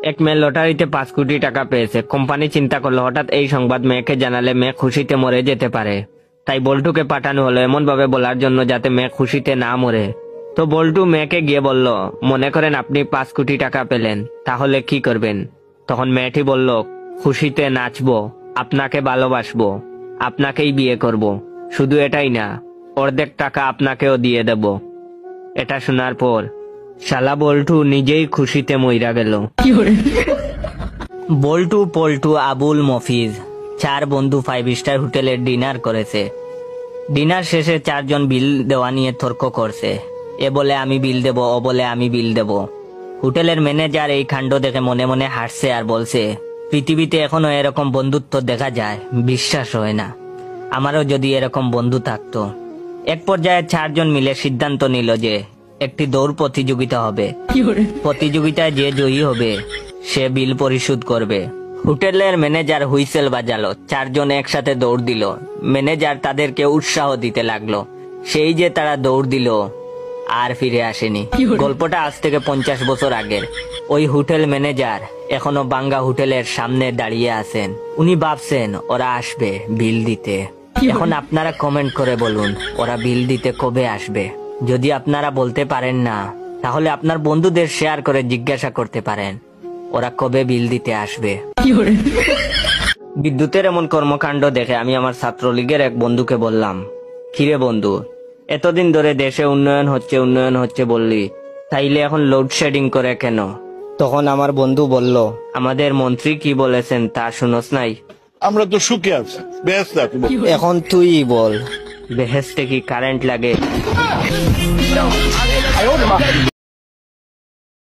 এক মেয়ে লটারিতে 5 কোটি টাকা পেয়েছে। কোম্পানি চিন্তা করলো হঠাৎ এই সংবাদ মেয়েকে জানালে মেয়ে খুশিতে মরে যেতে পারে। তাই বল্টুকে পাঠানো হলো এমন ভাবে বলার জন্য যাতে মেয়ে খুশিতে না মরে। তো বল্টু মেয়েকে গিয়ে বলল, মনে করেন আপনি 5 কোটি টাকা পেলেন, তাহলে কি করবেন? তখন মেয়েটি বলল, খুশিতে নাচবো, আপনাকে ভালোবাসবো, আপনাকেই বিয়ে করব। শুধু এটাই না, অর্ধেক টাকা আপনাকেও দিয়ে দেব। এটা শোনার পর শালা বল্টু নিজেই খুশিতে মইরা গেল। বল্টু, পল্টু, আবুল, মফিজ 4 বন্ধু 5 স্টার হোটেলে ডিনার করেছে। ডিনার শেষে 4 জন বিল দেওয়া নিয়ে তর্ক করছে। এ বলে আমি বিল দেব, ও বলে আমি বিল দেব। হোটেলের ম্যানেজার এই কাণ্ড দেখে মনে মনে হাসছে আর বলছে, পৃথিবীতে এখনো এরকম বন্ধুত্ব দেখা যায়, বিশ্বাস হয় না। আমারও যদি এরকম বন্ধু থাকতো। এক পর্যায়ে 4 জন মিলে সিদ্ধান্ত নিল যে একটি দৌড় প্রতিযোগিতা হবে। প্রতিযোগিতায় যে জয়ী হবে সে বিল পরিশোধ করবে। হোটেলের ম্যানেজার হুইসেল বাজালো। 4 জন একসাথে দৌড় দিল। ম্যানেজার তাদেরকে উৎসাহ দিতে লাগলো। সেই যে তারা দৌড় দিল আর ফিরে আসেনি। গল্পটা আজ থেকে 50 বছর আগের। ওই হোটেল ম্যানেজার এখনো বাঙ্গা হোটেলের সামনে দাঁড়িয়ে আছেন। উনি ভাবছেন ওরা আসবে বিল দিতে। এখন আপনারা কমেন্ট করে বলুন ওরা বিল দিতে কবে আসবে। যদি আপনারা বলতে পারেন না, তাহলে আপনার বন্ধুদের শেয়ার করে জিজ্ঞাসা করতে পারেন ওরা কবে বিল দিতে আসবে। বিদ্যুতের এমন কর্মকাণ্ড দেখে আমি আমার ছাত্রলীগের এক বন্ধুকে বললাম, কিরে বন্ধু, এতদিন ধরে দেশে উন্নয়ন হচ্ছে বললি, তাইলে এখন লোডশেডিং করে কেন? তখন আমার বন্ধু বলল, আমাদের মন্ত্রী কি বলেছেন তা শুনোস নাই? আমরা তো সুখে আছি, বেহেশতে আছি। এখন তুই বল, বেহেশতে কি কারেন্ট লাগে?